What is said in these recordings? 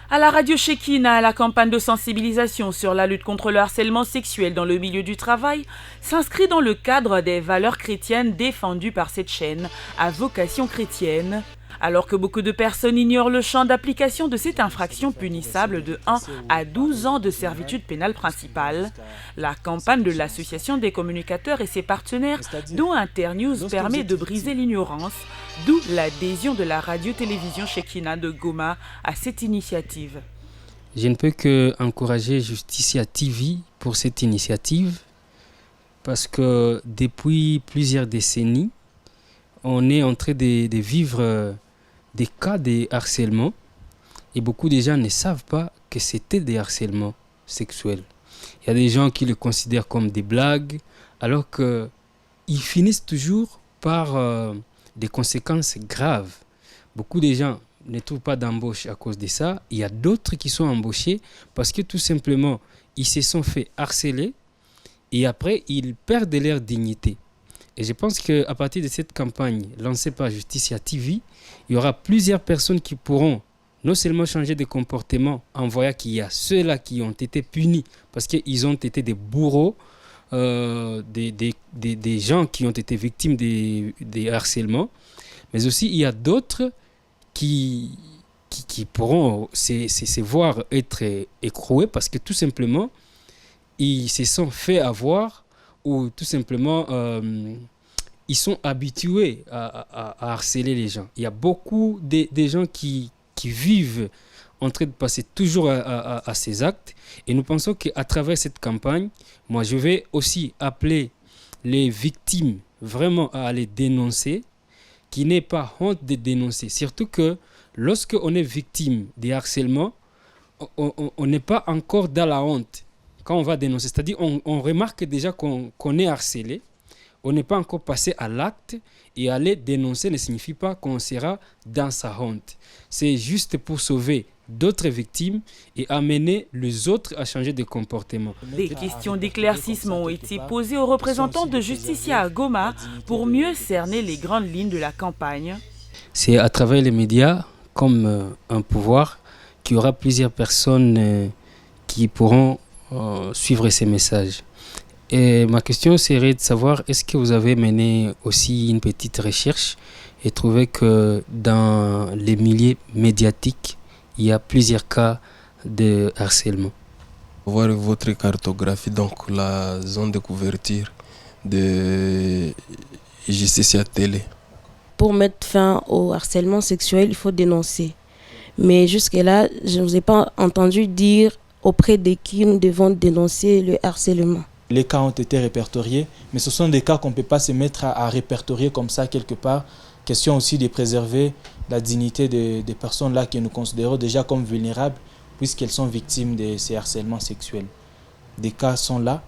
À la radio Shekina, la campagne de sensibilisation sur la lutte contre le harcèlement sexuel dans le milieu du travail s'inscrit dans le cadre des valeurs chrétiennes défendues par cette chaîne à vocation chrétienne. Alors que beaucoup de personnes ignorent le champ d'application de cette infraction punissable de 1 à 12 ans de servitude pénale principale, la campagne de l'Association des communicateurs et ses partenaires, dont Internews, permet de briser l'ignorance, d'où l'adhésion de la radio-télévision Shekina de Goma à cette initiative. Je ne peux qu'encourager Justicia TV pour cette initiative parce que depuis plusieurs décennies, on est en train de vivre des cas de harcèlement et beaucoup de gens ne savent pas que c'était des harcèlements sexuels. Il y a des gens qui le considèrent comme des blagues alors qu'ils finissent toujours par des conséquences graves. Beaucoup de gens ne trouvent pas d'embauche à cause de ça. Il y a d'autres qui sont embauchés parce que tout simplement, ils se sont fait harceler et après, ils perdent leur dignité. Et je pense qu'à partir de cette campagne lancée par Justicia TV, il y aura plusieurs personnes qui pourront non seulement changer de comportement en voyant qu'il y a ceux-là qui ont été punis parce qu'ils ont été des bourreaux, des gens qui ont été victimes des harcèlements, mais aussi il y a d'autres qui pourront se voir être écroués parce que tout simplement, ils se sont fait avoir ou tout simplement, ils sont habitués à harceler les gens. Il y a beaucoup de gens qui vivent en train de passer toujours à ces actes. Et nous pensons qu'à travers cette campagne, moi, je vais aussi appeler les victimes vraiment à aller dénoncer, qui n'aient pas honte de dénoncer. Surtout que lorsqu'on est victime des harcèlements, on n'est pas encore dans la honte. Quand on va dénoncer, c'est-à-dire on remarque déjà qu'on est harcelé, on n'est pas encore passé à l'acte et aller dénoncer ne signifie pas qu'on sera dans sa honte. C'est juste pour sauver d'autres victimes et amener les autres à changer de comportement. Des questions d'éclaircissement ont été posées aux représentants de Justicia à Goma pour mieux cerner les grandes lignes de la campagne. C'est à travers les médias, comme un pouvoir, qu'il y aura plusieurs personnes qui pourront suivre ces messages. Et ma question serait de savoir, est-ce que vous avez mené aussi une petite recherche et trouvé que dans les milieux médiatiques, il y a plusieurs cas de harcèlement? Voir votre cartographie, donc la zone de couverture de Justicia Télé. Pour mettre fin au harcèlement sexuel, il faut dénoncer. Mais jusque-là, je ne vous ai pas entendu dire auprès de qui nous devons dénoncer le harcèlement. Les cas ont été répertoriés, mais ce sont des cas qu'on ne peut pas se mettre à répertorier comme ça quelque part. Question aussi de préserver la dignité des personnes là que nous considérons déjà comme vulnérables puisqu'elles sont victimes de ces harcèlements sexuels. Des cas sont là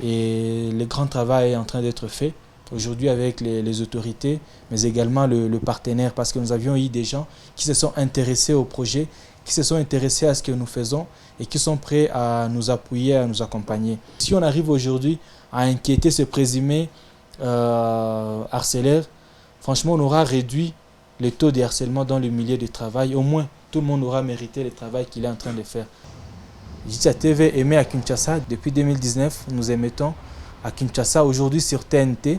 et le grand travail est en train d'être fait aujourd'hui avec les autorités, mais également le partenaire, parce que nous avions eu des gens qui se sont intéressés au projet, qui se sont intéressés à ce que nous faisons et qui sont prêts à nous appuyer, à nous accompagner. Si on arrive aujourd'hui à inquiéter ce présumé harceleur, franchement, on aura réduit le taux de harcèlement dans le milieu du travail. Au moins, tout le monde aura mérité le travail qu'il est en train de faire. Justicia TV émet à Kinshasa. Depuis 2019, nous émettons à Kinshasa, aujourd'hui sur TNT.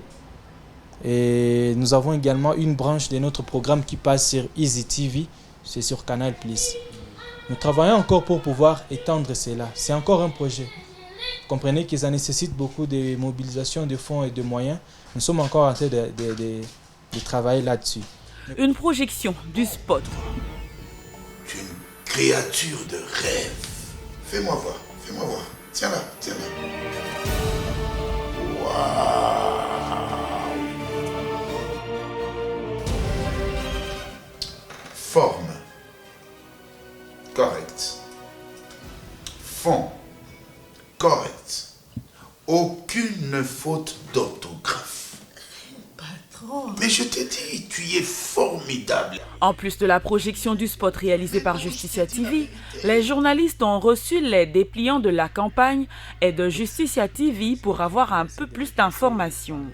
Et nous avons également une branche de notre programme qui passe sur Easy TV, c'est sur Canal+. Nous travaillons encore pour pouvoir étendre cela. C'est encore un projet. Comprenez que ça nécessite beaucoup de mobilisation de fonds et de moyens. Nous sommes encore en train de travailler là-dessus. Une projection du spot. Une créature de rêve. Fais-moi voir, fais-moi voir. Tiens là, tiens là. Waouh! Forme. Correct. Fond. Correct. Aucune faute d'orthographe. Patron. Mais je t'ai dit, tu es formidable. En plus de la projection du spot réalisé par Justicia TV, les journalistes ont reçu les dépliants de la campagne et de Justicia TV pour avoir un peu plus d'informations.